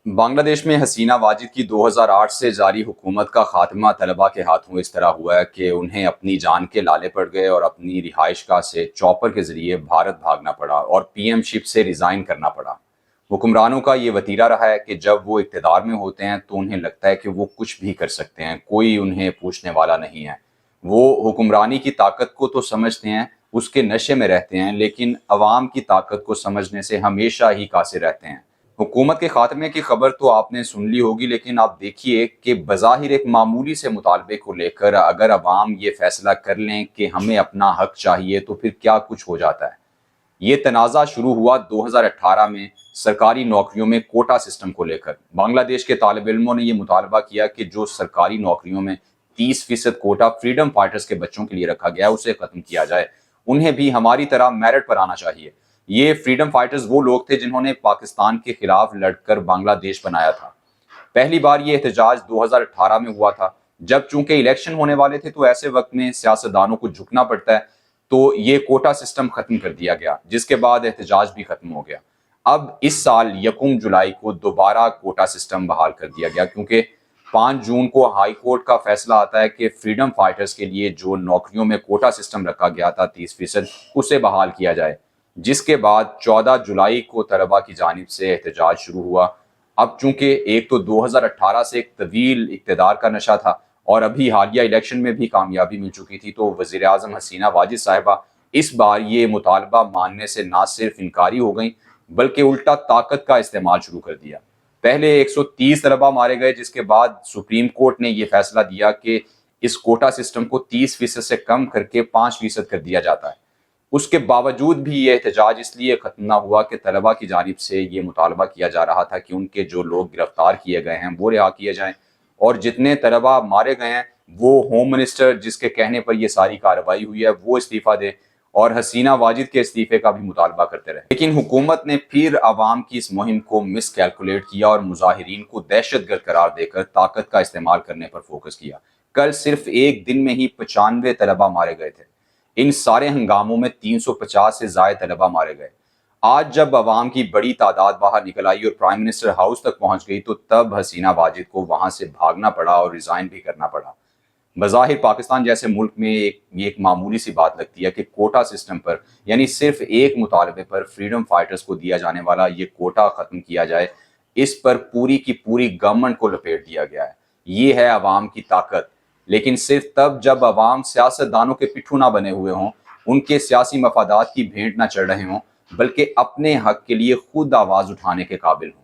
بنگلہ دیش میں حسینہ واجد کی 2008 سے جاری حکومت کا خاتمہ طلباء کے ہاتھوں اس طرح ہوا ہے کہ انہیں اپنی جان کے لالے پڑ گئے اور اپنی رہائش گاہ سے چاپر کے ذریعے بھارت بھاگنا پڑا اور پی ایم شپ سے ریزائن کرنا پڑا۔ حکمرانوں کا یہ وتیرہ رہا ہے کہ جب وہ اقتدار میں ہوتے ہیں تو انہیں لگتا ہے کہ وہ کچھ بھی کر سکتے ہیں، کوئی انہیں پوچھنے والا نہیں ہے۔ وہ حکمرانی کی طاقت کو تو سمجھتے ہیں، اس کے نشے میں رہتے ہیں، لیکن عوام کی طاقت کو سمجھنے سے ہمیشہ ہی قاصر رہتے ہیں۔ حکومت کے خاتمے کی خبر تو آپ نے سن لی ہوگی، لیکن آپ دیکھیے کہ بظاہر ایک معمولی سے مطالبے کو لے کر اگر عوام یہ فیصلہ کر لیں کہ ہمیں اپنا حق چاہیے تو پھر کیا کچھ ہو جاتا ہے۔ یہ تنازع شروع ہوا 2018 میں سرکاری نوکریوں میں کوٹا سسٹم کو لے کر۔ بنگلہ دیش کے طالب علموں نے یہ مطالبہ کیا کہ جو سرکاری نوکریوں میں 30% کوٹا فریڈم فائٹرز کے بچوں کے لیے رکھا گیا اسے ختم کیا جائے، انہیں بھی ہماری طرح میرٹ پر آنا چاہیے۔ یہ فریڈم فائٹرز وہ لوگ تھے جنہوں نے پاکستان کے خلاف لڑ کر بنگلہ دیش بنایا تھا۔ پہلی بار یہ احتجاج 2018 میں ہوا تھا، جب چونکہ الیکشن ہونے والے تھے تو ایسے وقت میں سیاستدانوں کو جھکنا پڑتا ہے، تو یہ کوٹا سسٹم ختم کر دیا گیا، جس کے بعد احتجاج بھی ختم ہو گیا۔ اب اس سال 1 جولائی کو دوبارہ کوٹا سسٹم بحال کر دیا گیا، کیونکہ 5 جون کو ہائی کورٹ کا فیصلہ آتا ہے کہ فریڈم فائٹرز کے لیے جو نوکریوں میں کوٹا سسٹم رکھا گیا تھا 30%، اسے بحال کیا جائے، جس کے بعد 14 جولائی کو طلباء کی جانب سے احتجاج شروع ہوا۔ اب چونکہ ایک تو 2018 سے ایک طویل اقتدار کا نشہ تھا اور ابھی حالیہ الیکشن میں بھی کامیابی مل چکی تھی، تو وزیر اعظم حسینہ واجد صاحبہ اس بار یہ مطالبہ ماننے سے نہ صرف انکاری ہو گئیں بلکہ الٹا طاقت کا استعمال شروع کر دیا۔ پہلے 130 طلباء مارے گئے، جس کے بعد سپریم کورٹ نے یہ فیصلہ دیا کہ اس کوٹا سسٹم کو 30% سے کم کر کے 5% کر دیا جاتا ہے۔ اس کے باوجود بھی یہ احتجاج اس لیے ختم نہ ہوا کہ طلباء کی جانب سے یہ مطالبہ کیا جا رہا تھا کہ ان کے جو لوگ گرفتار کیے گئے ہیں وہ رہا کیے جائیں، اور جتنے طلباء مارے گئے ہیں وہ ہوم منسٹر جس کے کہنے پر یہ ساری کارروائی ہوئی ہے وہ استعفیٰ دے اور حسینہ واجد کے استعفے کا بھی مطالبہ کرتے رہے۔ لیکن حکومت نے پھر عوام کی اس مہم کو مس کیلکولیٹ کیا اور مظاہرین کو دہشت گرد قرار دے کر طاقت کا استعمال کرنے پر فوکس کیا۔ کل صرف ایک دن میں ہی 95 طلباء مارے گئے تھے۔ ان سارے ہنگاموں میں 350 سے زائد طلباء مارے گئے۔ آج جب عوام کی بڑی تعداد باہر نکل آئی اور پرائم منسٹر ہاؤس تک پہنچ گئی تو تب حسینہ واجد کو وہاں سے بھاگنا پڑا اور ریزائن بھی کرنا پڑا۔ بظاہر پاکستان جیسے ملک میں ایک معمولی سی بات لگتی ہے کہ کوٹا سسٹم پر، یعنی صرف ایک مطالبے پر فریڈم فائٹرز کو دیا جانے والا یہ کوٹا ختم کیا جائے، اس پر پوری کی پوری گورنمنٹ کو لپیٹ دیا گیا ہے۔ یہ ہے عوام کی طاقت، لیکن صرف تب جب عوام سیاستدانوں کے پٹھو نہ بنے ہوئے ہوں، ان کے سیاسی مفادات کی بھینٹ نہ چڑھ رہے ہوں، بلکہ اپنے حق کے لیے خود آواز اٹھانے کے قابل ہوں۔